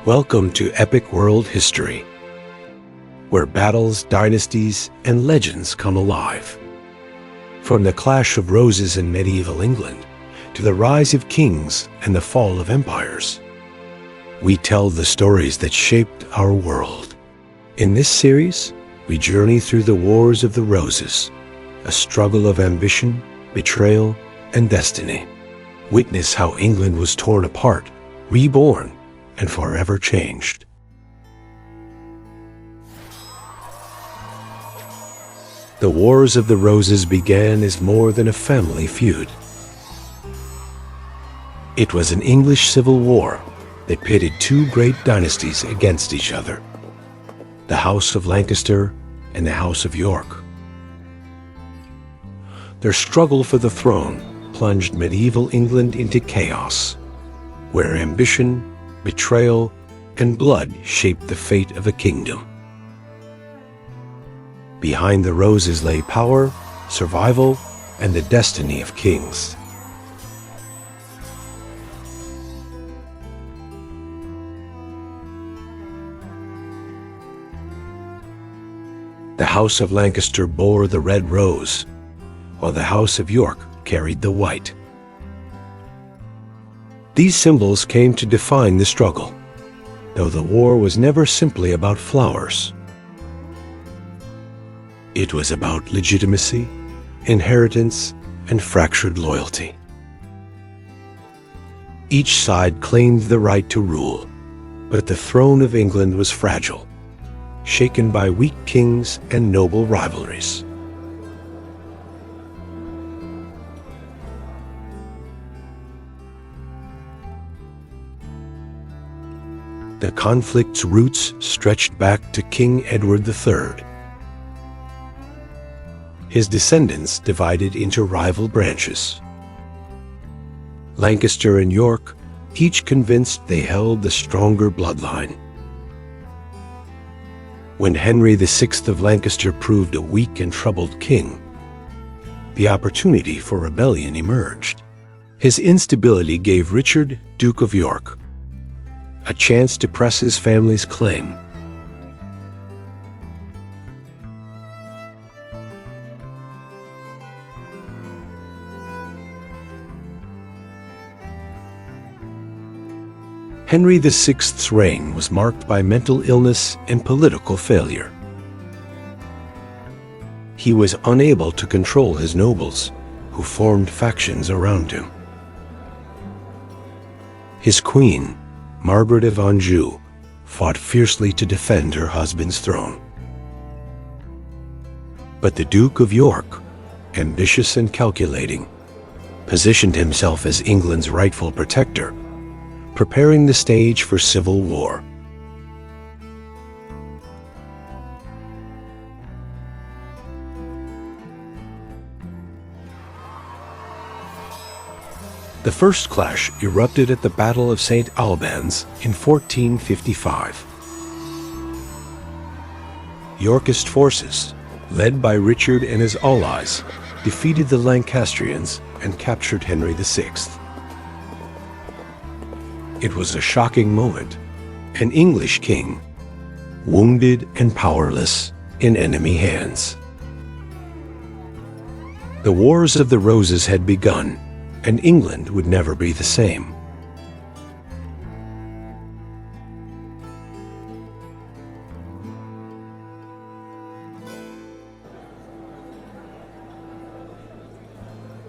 Welcome to Epic World History, where battles, dynasties, and legends come alive. From the clash of roses in medieval England to the rise of kings and the fall of empires, we tell the stories that shaped our world. In this series, we journey through the Wars of the Roses, a struggle of ambition, betrayal, and destiny. Witness how England was torn apart, reborn, and forever changed. The Wars of the Roses began as more than a family feud. It was an English civil war that pitted two great dynasties against each other, the House of Lancaster and the House of York. Their struggle for the throne plunged medieval England into chaos, where ambition, betrayal, and blood shaped the fate of a kingdom. Behind the roses lay power, survival, and the destiny of kings. The House of Lancaster bore the red rose, while the House of York carried the white. These symbols came to define the struggle, though the war was never simply about flowers. It was about legitimacy, inheritance, and fractured loyalty. Each side claimed the right to rule, but the throne of England was fragile, shaken by weak kings and noble rivalries. The conflict's roots stretched back to King Edward III. His descendants divided into rival branches. Lancaster and York, each convinced they held the stronger bloodline. When Henry VI of Lancaster proved a weak and troubled king, the opportunity for rebellion emerged. His instability gave Richard, Duke of York, a chance to press his family's claim. Henry VI's reign was marked by mental illness and political failure. He was unable to control his nobles, who formed factions around him. His queen, Margaret of Anjou, fought fiercely to defend her husband's throne. But the Duke of York, ambitious and calculating, positioned himself as England's rightful protector, preparing the stage for civil war. The first clash erupted at the Battle of St. Albans in 1455. Yorkist forces, led by Richard and his allies, defeated the Lancastrians and captured Henry VI. It was a shocking moment. An English king, wounded and powerless in enemy hands. The Wars of the Roses had begun, and England would never be the same.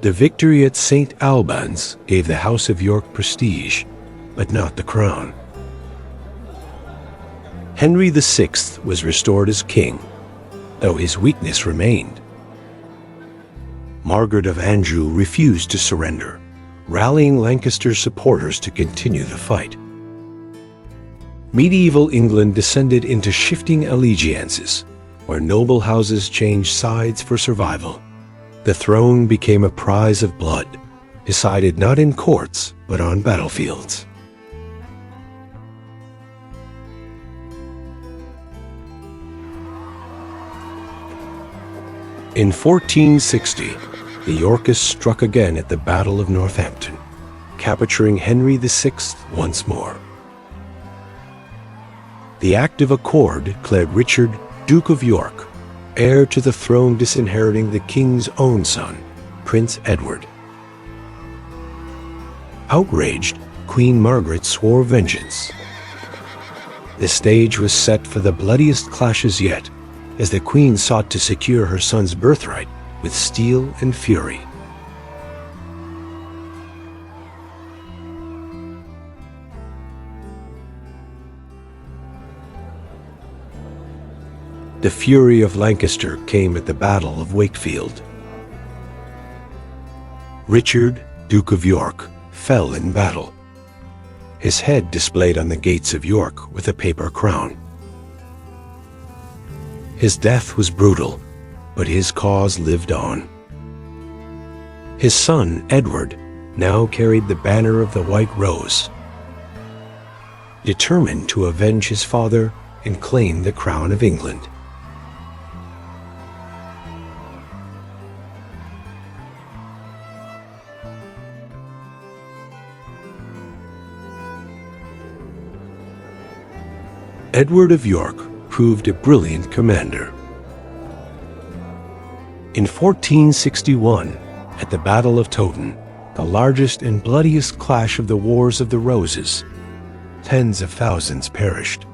The victory at St. Albans gave the House of York prestige, but not the crown. Henry VI was restored as king, though his weakness remained. Margaret of Anjou refused to surrender, rallying Lancaster's supporters to continue the fight. Medieval England descended into shifting allegiances, where noble houses changed sides for survival. The throne became a prize of blood, decided not in courts, but on battlefields. In 1460, the Yorkists struck again at the Battle of Northampton, capturing Henry VI once more. The Act of Accord declared Richard, Duke of York, heir to the throne, disinheriting the king's own son, Prince Edward. Outraged, Queen Margaret swore vengeance. The stage was set for the bloodiest clashes yet, as the Queen sought to secure her son's birthright with steel and fury. The fury of Lancaster came at the Battle of Wakefield. Richard, Duke of York, fell in battle, his head displayed on the gates of York with a paper crown. His death was brutal, but his cause lived on. His son, Edward, now carried the banner of the White Rose, determined to avenge his father and claim the crown of England. Edward of York proved a brilliant commander. In 1461, at the Battle of Towton, the largest and bloodiest clash of the Wars of the Roses, tens of thousands perished.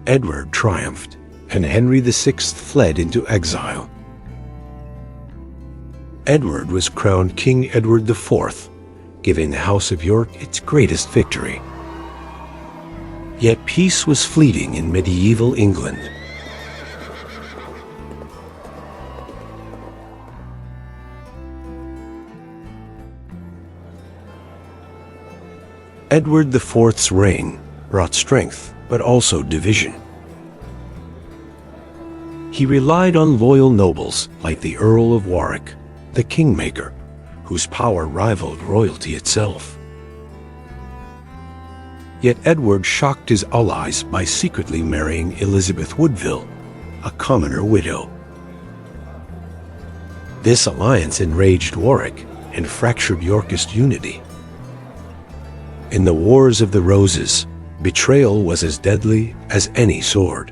Edward triumphed, and Henry VI fled into exile. Edward was crowned King Edward IV, giving the House of York its greatest victory. Yet peace was fleeting in medieval England. Edward IV's reign brought strength, but also division. He relied on loyal nobles like the Earl of Warwick, the kingmaker, whose power rivaled royalty itself. Yet Edward shocked his allies by secretly marrying Elizabeth Woodville, a commoner widow. This alliance enraged Warwick and fractured Yorkist unity. In the Wars of the Roses, betrayal was as deadly as any sword.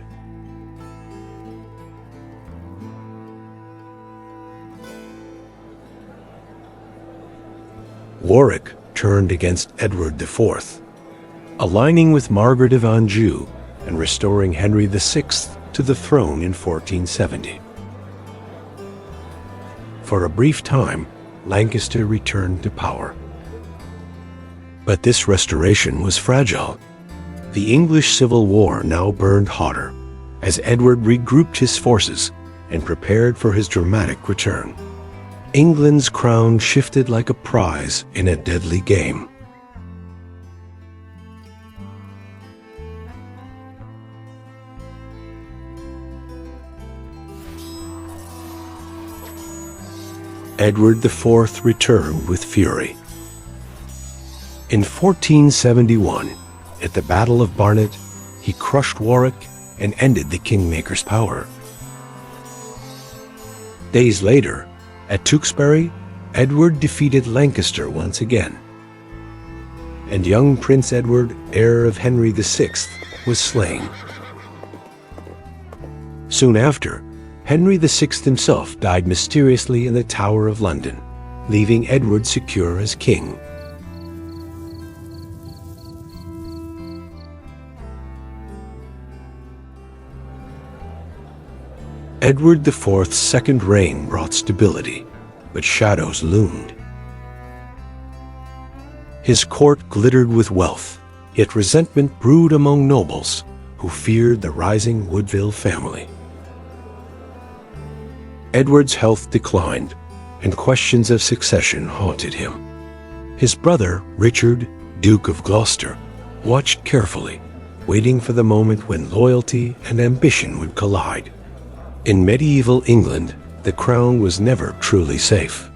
Warwick turned against Edward IV, aligning with Margaret of Anjou and restoring Henry VI to the throne in 1470. For a brief time, Lancaster returned to power. But this restoration was fragile. The English Civil War now burned hotter, as Edward regrouped his forces and prepared for his dramatic return. England's crown shifted like a prize in a deadly game. Edward IV returned with fury. In 1471, at the Battle of Barnet, he crushed Warwick and ended the kingmaker's power. Days later, at Tewkesbury, Edward defeated Lancaster once again, and young Prince Edward, heir of Henry VI, was slain. Soon after, Henry VI himself died mysteriously in the Tower of London, leaving Edward secure as king. Edward IV's second reign brought stability, but shadows loomed. His court glittered with wealth, yet resentment brewed among nobles who feared the rising Woodville family. Edward's health declined, and questions of succession haunted him. His brother, Richard, Duke of Gloucester, watched carefully, waiting for the moment when loyalty and ambition would collide. In medieval England, the crown was never truly safe.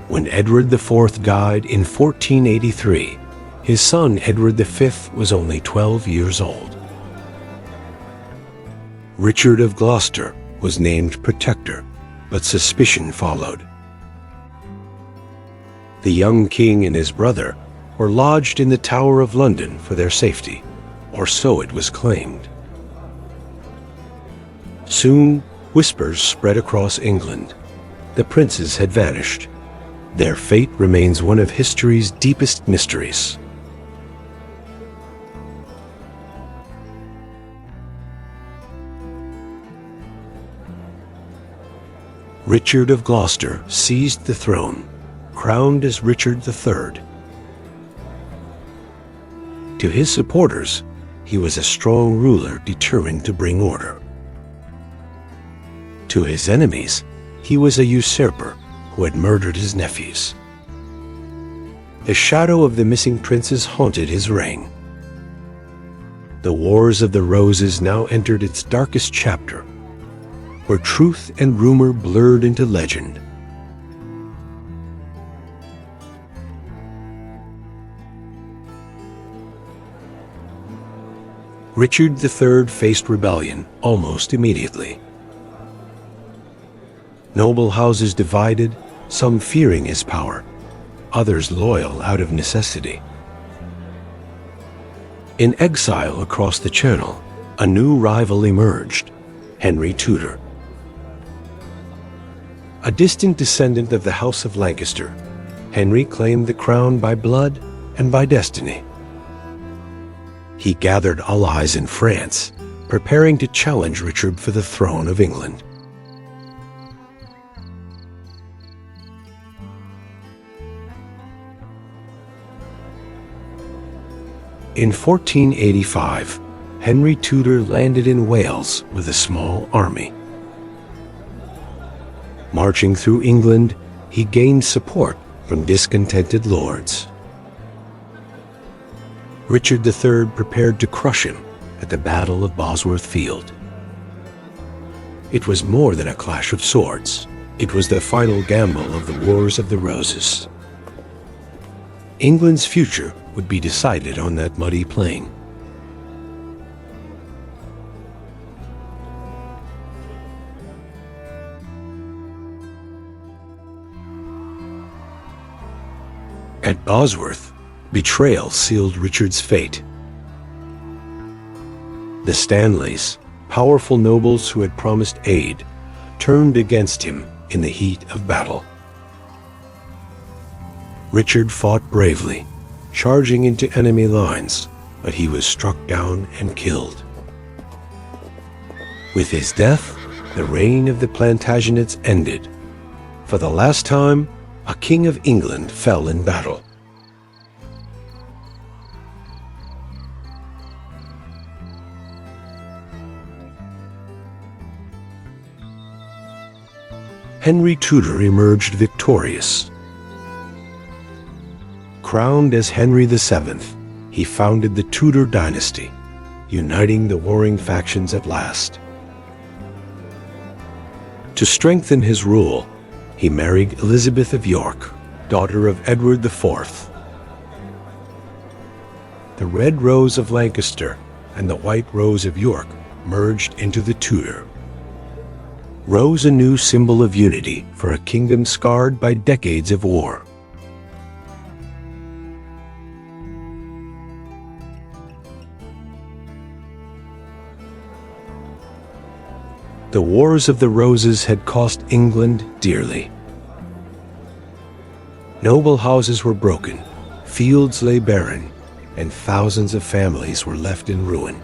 When Edward IV died in 1483, his son Edward V was only 12 years old. Richard of Gloucester was named Protector, but suspicion followed. The young king and his brother were lodged in the Tower of London for their safety, or so it was claimed. Soon, whispers spread across England. The princes had vanished. Their fate remains one of history's deepest mysteries. Richard of Gloucester seized the throne, crowned as Richard III. To his supporters, he was a strong ruler determined to bring order. To his enemies, he was a usurper who had murdered his nephews. The shadow of the missing princes haunted his reign. The Wars of the Roses now entered its darkest chapter, where truth and rumor blurred into legend. Richard III faced rebellion almost immediately. Noble houses divided, some fearing his power, others loyal out of necessity. In exile across the Channel, a new rival emerged, Henry Tudor. A distant descendant of the House of Lancaster, Henry claimed the crown by blood and by destiny. He gathered allies in France, preparing to challenge Richard for the throne of England. In 1485, Henry Tudor landed in Wales with a small army. Marching through England, he gained support from discontented lords. Richard III prepared to crush him at the Battle of Bosworth Field. It was more than a clash of swords. It was the final gamble of the Wars of the Roses. England's future would be decided on that muddy plain. At Bosworth, betrayal sealed Richard's fate. The Stanleys, powerful nobles who had promised aid, turned against him in the heat of battle. Richard fought bravely, charging into enemy lines, but he was struck down and killed. With his death, the reign of the Plantagenets ended. For the last time, a king of England fell in battle. Henry Tudor emerged victorious. Crowned as Henry VII, he founded the Tudor dynasty, uniting the warring factions at last. To strengthen his rule, he married Elizabeth of York, daughter of Edward IV. The Red Rose of Lancaster and the White Rose of York merged into the Tudor. Rose a new symbol of unity for a kingdom scarred by decades of war. The Wars of the Roses had cost England dearly. Noble houses were broken, fields lay barren, and thousands of families were left in ruin.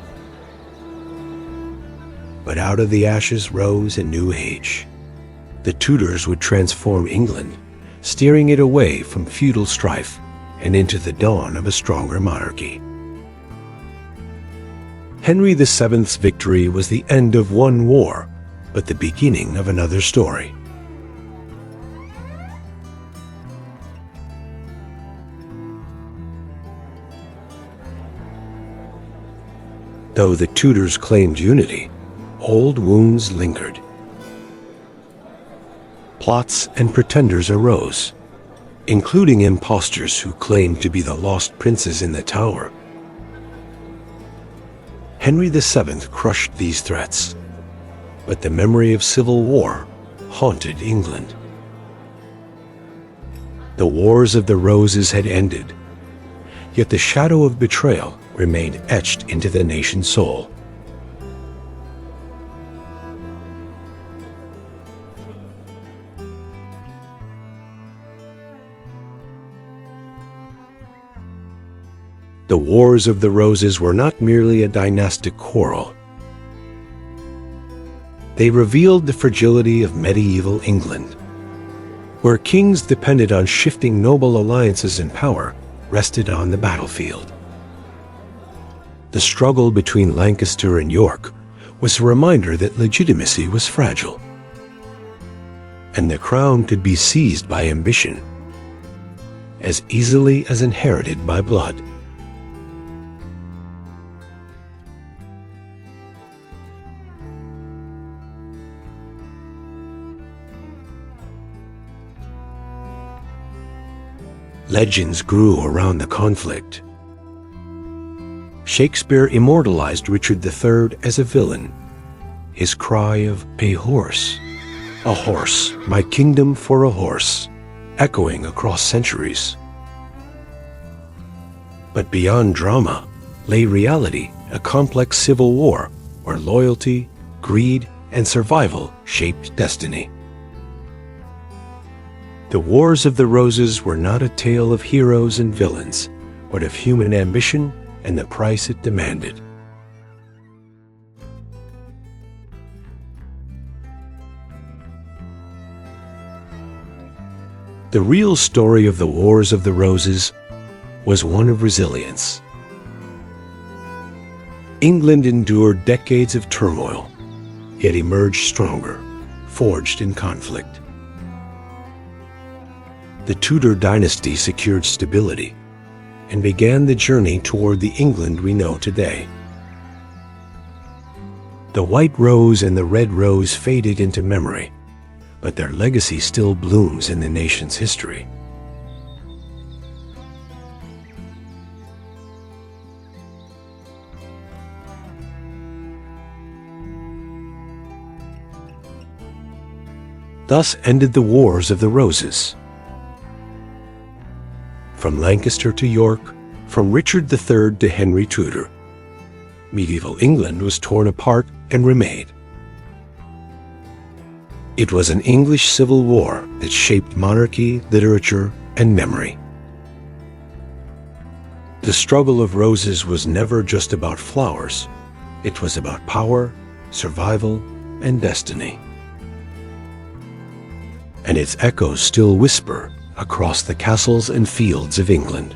But out of the ashes rose a new age. The Tudors would transform England, steering it away from feudal strife and into the dawn of a stronger monarchy. Henry VII's victory was the end of one war, but the beginning of another story. Though the Tudors claimed unity, old wounds lingered. Plots and pretenders arose, including impostors who claimed to be the lost princes in the Tower. Henry VII crushed these threats, but the memory of civil war haunted England. The Wars of the Roses had ended, yet the shadow of betrayal remained etched into the nation's soul. The Wars of the Roses were not merely a dynastic quarrel. They revealed the fragility of medieval England, where kings depended on shifting noble alliances and power rested on the battlefield. The struggle between Lancaster and York was a reminder that legitimacy was fragile, and the crown could be seized by ambition as easily as inherited by blood. Legends grew around the conflict. Shakespeare immortalized Richard III as a villain, his cry of "A horse, my kingdom for a horse," echoing across centuries. But beyond drama lay reality, a complex civil war where loyalty, greed, and survival shaped destiny. The Wars of the Roses were not a tale of heroes and villains, but of human ambition and the price it demanded. The real story of the Wars of the Roses was one of resilience. England endured decades of turmoil, yet emerged stronger, forged in conflict. The Tudor dynasty secured stability and began the journey toward the England we know today. The white rose and the red rose faded into memory, but their legacy still blooms in the nation's history. Thus ended the Wars of the Roses. From Lancaster to York, from Richard III to Henry Tudor, medieval England was torn apart and remade. It was an English civil war that shaped monarchy, literature, and memory. The struggle of roses was never just about flowers. It was about power, survival, and destiny. And its echoes still whisper across the castles and fields of England.